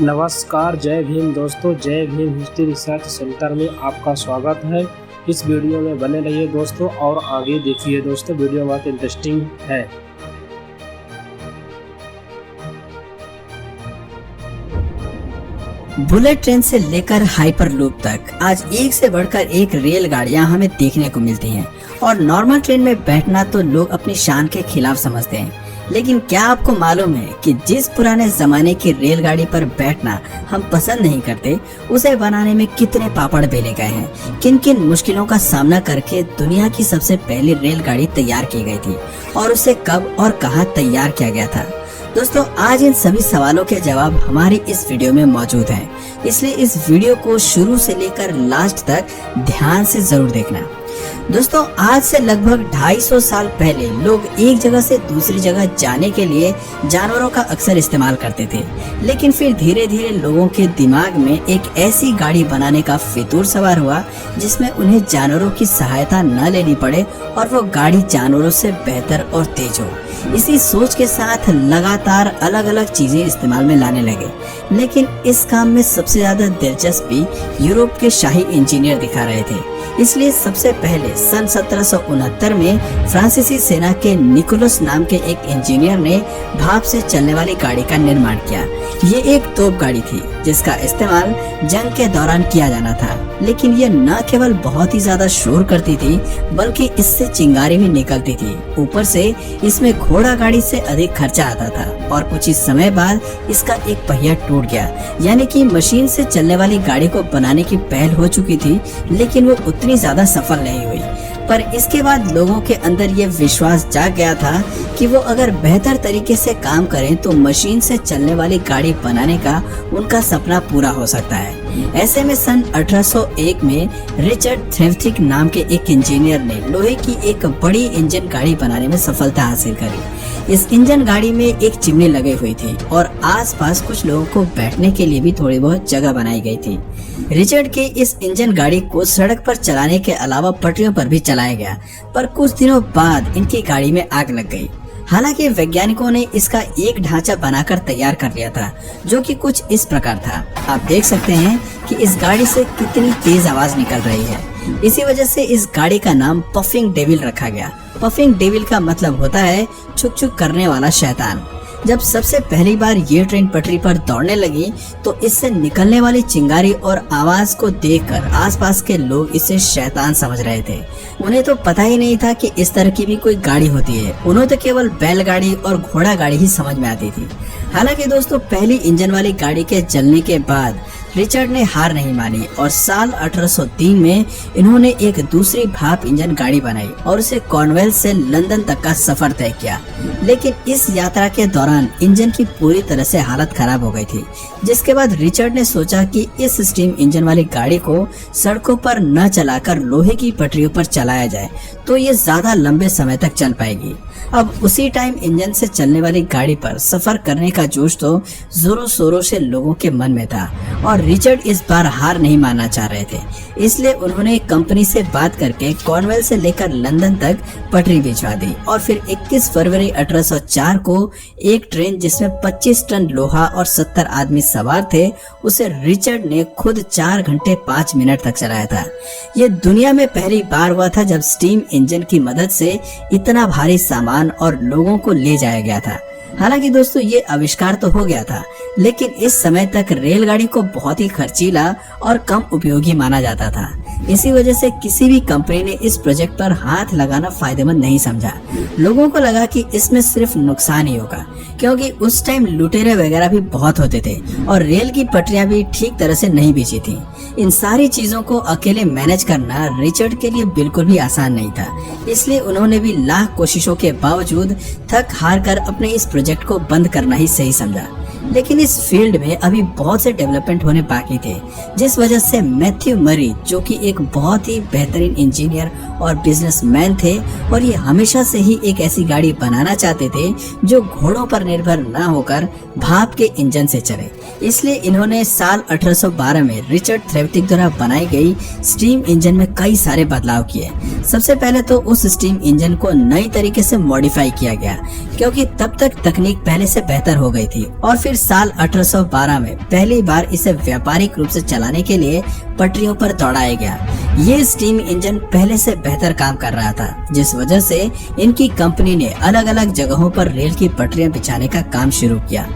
नमस्कार, जय भीम दोस्तों। जय भीम हिस्ट्री रिसर्च सेंटर में आपका स्वागत है। इस वीडियो में बने रहिए दोस्तों और आगे देखिए दोस्तों, वीडियो बहुत इंटरेस्टिंग है। बुलेट ट्रेन से लेकर हाइपर लूप तक आज एक से बढ़कर एक रेलगाड़ियां हमें देखने को मिलती हैं और नॉर्मल ट्रेन में बैठना तो लोग अपनी शान के खिलाफ समझते हैं। लेकिन क्या आपको मालूम है कि जिस पुराने जमाने की रेलगाड़ी पर बैठना हम पसंद नहीं करते, उसे बनाने में कितने पापड़ बेले गए हैं, किन किन मुश्किलों का सामना करके दुनिया की सबसे पहली रेलगाड़ी तैयार की गई थी और उसे कब और कहां तैयार किया गया था। दोस्तों, आज इन सभी सवालों के जवाब हमारी इस वीडियो में मौजूद हैं, इसलिए इस वीडियो को शुरू से लेकर लास्ट तक ध्यान से जरूर देखना। दोस्तों, आज से लगभग 250 साल पहले लोग एक जगह से दूसरी जगह जाने के लिए जानवरों का अक्सर इस्तेमाल करते थे, लेकिन फिर धीरे धीरे लोगों के दिमाग में एक ऐसी गाड़ी बनाने का फितूर सवार हुआ जिसमें उन्हें जानवरों की सहायता न लेनी पड़े और वो गाड़ी जानवरों से बेहतर और तेज हो। इसी सोच के साथ लगातार अलग अलग चीजें इस्तेमाल में लाने लगे, लेकिन इस काम में सबसे ज्यादा दिलचस्पी यूरोप के शाही इंजीनियर दिखा रहे थे। इसलिए सबसे पहले सन 1769 में फ्रांसीसी सेना के निकोलस नाम के एक इंजीनियर ने भाप से चलने वाली गाड़ी का निर्माण किया। ये एक तोप गाड़ी थी जिसका इस्तेमाल जंग के दौरान किया जाना था, लेकिन ये न केवल बहुत ही ज्यादा शोर करती थी बल्कि इससे चिंगारी भी निकलती थी। ऊपर से इसमें घोड़ा गाड़ी से अधिक खर्चा आता था और कुछ ही समय बाद इसका एक पहिया टूट गया, यानी कि मशीन से चलने वाली गाड़ी को बनाने की पहल हो चुकी थी, लेकिन वो उतनी ज्यादा सफल नहीं हुई। पर इसके बाद लोगों के अंदर ये विश्वास जाग गया था कि वो अगर बेहतर तरीके से काम करें तो मशीन से चलने वाली गाड़ी बनाने का उनका सपना पूरा हो सकता है। ऐसे में सन 1801 में रिचर्ड थ्रेवथिक नाम के एक इंजीनियर ने लोहे की एक बड़ी इंजन गाड़ी बनाने में सफलता हासिल करी। इस इंजन गाड़ी में एक चिमनी लगी हुई थी और आसपास कुछ लोगों को बैठने के लिए भी थोड़ी बहुत जगह बनाई गई थी। रिचर्ड के इस इंजन गाड़ी को सड़क पर चलाने के अलावा पटरियों पर भी चलाया गया, पर कुछ दिनों बाद इनकी गाड़ी में आग लग गई। हालांकि वैज्ञानिकों ने इसका एक ढांचा बनाकर तैयार कर लिया था जो कि कुछ इस प्रकार था। आप देख सकते हैं कि इस गाड़ी से कितनी तेज आवाज निकल रही है। इसी वजह से इस गाड़ी का नाम पफिंग डेविल रखा गया। पफिंग डेविल का मतलब होता है छुक छुक करने वाला शैतान। जब सबसे पहली बार ये ट्रेन पटरी पर दौड़ने लगी तो इससे निकलने वाली चिंगारी और आवाज को देखकर आसपास के लोग इसे शैतान समझ रहे थे। उन्हें तो पता ही नहीं था कि इस तरह की भी कोई गाड़ी होती है। उन्हें तो केवल बैलगाड़ी और घोड़ा गाड़ी ही समझ में आती थी। हालांकि दोस्तों, पहली इंजन वाली गाड़ी के जलने के बाद रिचर्ड ने हार नहीं मानी और साल 1803 में इन्होंने एक दूसरी भाप इंजन गाड़ी बनाई और उसे कॉर्नवेल से लंदन तक का सफर तय किया। लेकिन इस यात्रा के दौरान इंजन की पूरी तरह से हालत खराब हो गई थी, जिसके बाद रिचर्ड ने सोचा कि इस स्टीम इंजन वाली गाड़ी को सड़कों पर न चलाकर लोहे की पटरियों पर चलाया जाए तो ये ज्यादा लंबे समय तक चल पाएगी। अब उसी टाइम इंजन से चलने वाली गाड़ी पर सफर करने का जोश तो जोरों शोरों से लोगों के मन में था और रिचर्ड इस बार हार नहीं मानना चाह रहे थे। इसलिए उन्होंने कंपनी से बात करके कॉर्नवेल से लेकर लंदन तक पटरी भिजवा दी और फिर 21 फरवरी 1804 को एक ट्रेन जिसमें 25 टन लोहा और 70 आदमी सवार थे, उसे रिचर्ड ने खुद 4 घंटे 5 मिनट तक चलाया था। ये दुनिया में पहली बार हुआ था जब स्टीम इंजन की मदद से इतना भारी सामान और लोगों को ले जाया गया था। हालांकि दोस्तों, ये आविष्कार तो हो गया था, लेकिन इस समय तक रेलगाड़ी को बहुत ही खर्चीला और कम उपयोगी माना जाता था। इसी वजह से किसी भी कंपनी ने इस प्रोजेक्ट पर हाथ लगाना फायदेमंद नहीं समझा। लोगों को लगा कि इसमें सिर्फ नुकसान ही होगा, क्योंकि उस टाइम लुटेरे वगैरह भी बहुत होते थे और रेल की पटरियां भी ठीक तरह से नहीं बिछी थी। इन सारी चीजों को अकेले मैनेज करना रिचर्ड के लिए बिल्कुल भी आसान नहीं था। इसलिए उन्होंने भी लाख कोशिशों के बावजूद थक हार कर अपने इस प्रोजेक्ट को बंद करना ही सही समझा। लेकिन इस फील्ड में अभी बहुत से डेवलपमेंट होने बाकी थे, जिस वजह से मैथ्यू मरी, जो कि एक बहुत ही बेहतरीन इंजीनियर और बिजनेसमैन थे और ये हमेशा से ही एक ऐसी गाड़ी बनाना चाहते थे जो घोड़ों पर निर्भर न होकर भाप के इंजन से चले। इसलिए इन्होंने साल 1812 में रिचर्ड थ्रेवथिक द्वारा बनाई गई स्टीम इंजन में कई सारे बदलाव किए। सबसे पहले तो उस स्टीम इंजन को नई तरीके से मॉडिफाई किया गया, क्योंकि तब तक तकनीक पहले से बेहतर हो गई थी। और फिर फिर साल 1812 में पहली बार इसे व्यापारिक रूप से चलाने के लिए पटरियों पर दौड़ाया गया। ये स्टीम इंजन पहले से बेहतर काम कर रहा था, जिस वजह से इनकी कंपनी ने अलग अलग जगहों पर रेल की पटरियां बिछाने का काम शुरू किया।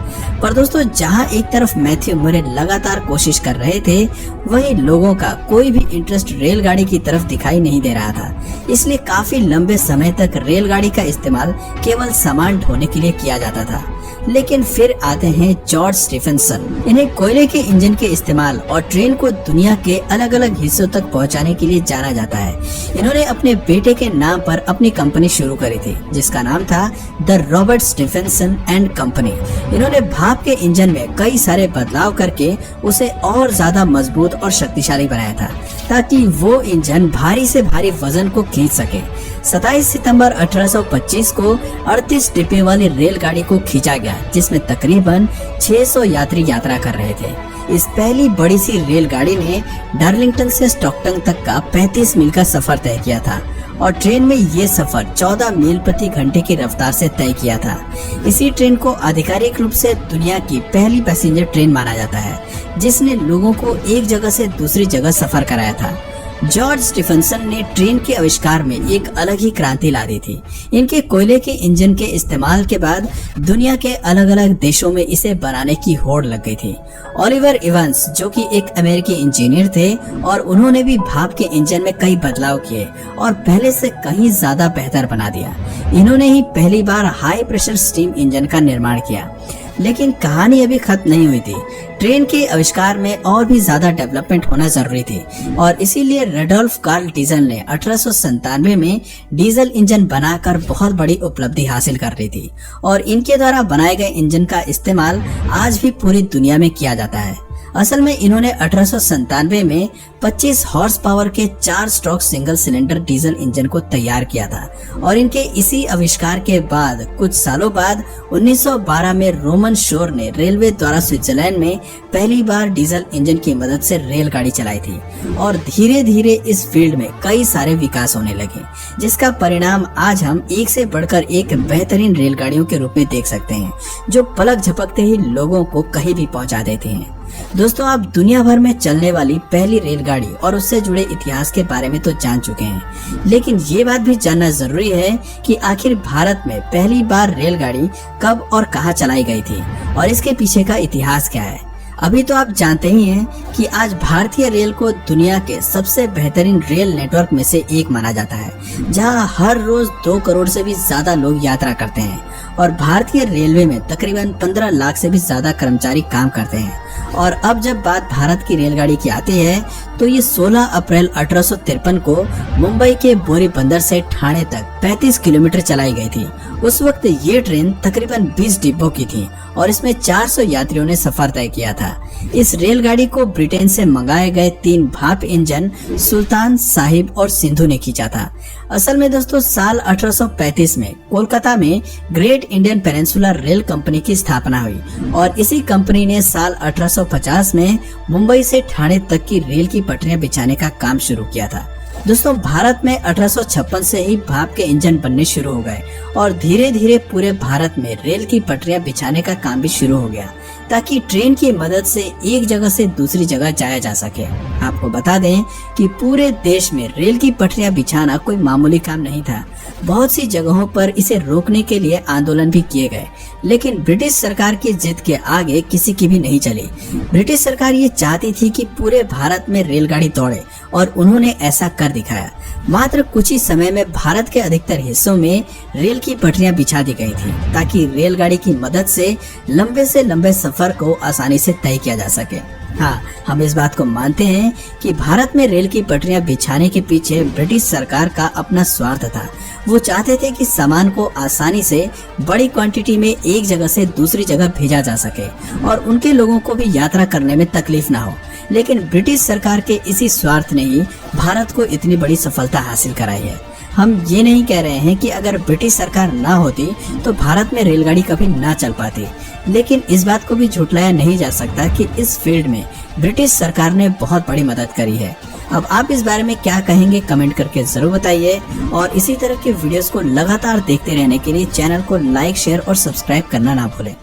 पर दोस्तों, जहां एक तरफ मैथ्यू मुरे लगातार कोशिश कर रहे थे, वहीं लोगों का कोई भी इंटरेस्ट रेलगाड़ी की तरफ दिखाई नहीं दे रहा था। इसलिए काफी लंबे समय तक रेलगाड़ी का इस्तेमाल केवल सामान ढोने के लिए किया जाता था। लेकिन फिर आते हैं जॉर्ज स्टीफेंसन। इन्हें कोयले के इंजन के इस्तेमाल और ट्रेन को दुनिया के अलग अलग हिस्सों तक पहुंचाने के लिए जाना जाता है। इन्होंने अपने बेटे के नाम पर अपनी कंपनी शुरू करी थी, जिसका नाम था the Robert Stephenson and company. इन्होंने भाप के इंजन में कई सारे बदलाव करके उसे और ज्यादा मजबूत और शक्तिशाली बनाया था, ताकि वो इंजन भारी से भारी वजन को खींच सके। 27 सितंबर 1825 को 38 डिब्बे वाली रेलगाड़ी को खींचा गया, जिसमें तकरीबन 600 यात्री यात्रा कर रहे थे। इस पहली बड़ी सी रेलगाड़ी ने डार्लिंगटन से स्टॉकटन तक का 35 मील का सफर तय किया था और ट्रेन में ये सफर 14 मील प्रति घंटे की रफ्तार से तय किया था। इसी ट्रेन को आधिकारिक रूप से दुनिया की पहली पैसेंजर ट्रेन माना जाता है, जिसने लोगों को एक जगह से दूसरी जगह सफर कराया था। जॉर्ज स्टीफेंसन ने ट्रेन के आविष्कार में एक अलग ही क्रांति ला दी थी। इनके कोयले के इंजन के इस्तेमाल के बाद दुनिया के अलग अलग देशों में इसे बनाने की होड़ लग गई थी। ओलिवर इवांस, जो कि एक अमेरिकी इंजीनियर थे, और उन्होंने भी भाप के इंजन में कई बदलाव किए और पहले से कहीं ज्यादा बेहतर बना दिया। इन्होंने ही पहली बार हाई प्रेशर स्टीम इंजन का निर्माण किया। लेकिन कहानी अभी खत्म नहीं हुई थी। ट्रेन के आविष्कार में और भी ज्यादा डेवलपमेंट होना जरूरी थी और इसीलिए रेडोल्फ कार्ल डीजल ने 1897 में डीजल इंजन बनाकर बहुत बड़ी उपलब्धि हासिल कर ली थी और इनके द्वारा बनाए गए इंजन का इस्तेमाल आज भी पूरी दुनिया में किया जाता है। असल में इन्होंने 1897 में 25 हॉर्स पावर के 4 stroke single cylinder diesel engine को तैयार किया था और इनके इसी आविष्कार के बाद कुछ सालों बाद 1912 में रोमन शोर ने रेलवे द्वारा स्विट्जरलैंड में पहली बार डीजल इंजन की मदद से रेलगाड़ी चलाई थी और धीरे धीरे इस फील्ड में कई सारे विकास होने लगे, जिसका परिणाम आज हम एक से बढ़कर एक बेहतरीन रेलगाड़ियों के रूप में देख सकते हैं, जो पलक झपकते ही लोगों को कहीं भी पहुंचा देते हैं। दोस्तों, आप दुनिया भर में चलने वाली पहली रेलगाड़ी और उससे जुड़े इतिहास के बारे में तो जान चुके हैं, लेकिन ये बात भी जानना जरूरी है कि आखिर भारत में पहली बार रेलगाड़ी कब और कहां चलाई गई थी और इसके पीछे का इतिहास क्या है। अभी तो आप जानते ही हैं कि आज भारतीय रेल को दुनिया के सबसे बेहतरीन रेल नेटवर्क में से एक माना जाता है, जहां हर रोज 2 करोड़ से भी ज्यादा लोग यात्रा करते हैं और भारतीय रेलवे में तकरीबन 15 लाख से भी ज्यादा कर्मचारी काम करते हैं। और अब जब बात भारत की रेलगाड़ी की आती है तो ये 16 अप्रैल 1853 को मुंबई के बोरी बंदर से ठाणे तक 35 किलोमीटर चलाई गई थी। उस वक्त ये ट्रेन तकरीबन 20 डिब्बों की थी और इसमें 400 यात्रियों ने सफर तय किया था। इस रेलगाड़ी को ब्रिटेन से मंगाए गए 3 भाप इंजन सुल्तान, साहिब और सिंधु ने खींचा था। असल में दोस्तों, साल 1835 में कोलकाता में great Indian peninsula rail company की स्थापना हुई और इसी कंपनी ने साल 1850 में मुंबई से ठाणे तक की रेल की पटरियां बिछाने का काम शुरू किया था। दोस्तों, भारत में 1856 से ही भाप के इंजन बनने शुरू हो गए और धीरे धीरे पूरे भारत में रेल की पटरियां बिछाने का काम भी शुरू हो गया, ताकि ट्रेन की मदद से एक जगह से दूसरी जगह जाया जा सके। आपको बता दें कि पूरे देश में रेल की पटरियां बिछाना कोई मामूली काम नहीं था। बहुत सी जगहों पर इसे रोकने के लिए आंदोलन भी किए गए, लेकिन ब्रिटिश सरकार की जिद के आगे किसी की भी नहीं चली। ब्रिटिश सरकार ये चाहती थी कि पूरे भारत में रेलगाड़ी दौड़े और उन्होंने ऐसा कर दिखाया। मात्र कुछ ही समय में भारत के अधिकतर हिस्सों में रेल की पटरियां बिछा दी गई थी, ताकि रेलगाड़ी की मदद से लंबे सफर को आसानी से तय किया जा सके। हाँ, हम इस बात को मानते हैं कि भारत में रेल की पटरियां बिछाने के पीछे ब्रिटिश सरकार का अपना स्वार्थ था। वो चाहते थे कि सामान को आसानी से बड़ी क्वांटिटी में एक जगह से दूसरी जगह भेजा जा सके और उनके लोगों को भी यात्रा करने में तकलीफ ना हो। लेकिन ब्रिटिश सरकार के इसी स्वार्थ ने ही भारत को इतनी बड़ी सफलता हासिल कराई है। हम ये नहीं कह रहे हैं कि अगर ब्रिटिश सरकार ना होती तो भारत में रेलगाड़ी कभी ना चल पाती, लेकिन इस बात को भी झुटलाया नहीं जा सकता कि इस फील्ड में ब्रिटिश सरकार ने बहुत बड़ी मदद करी है। अब आप इस बारे में क्या कहेंगे, कमेंट करके जरूर बताइए और इसी तरह के वीडियोस को लगातार देखते रहने के लिए चैनल को लाइक, शेयर और सब्सक्राइब करना ना भूलें।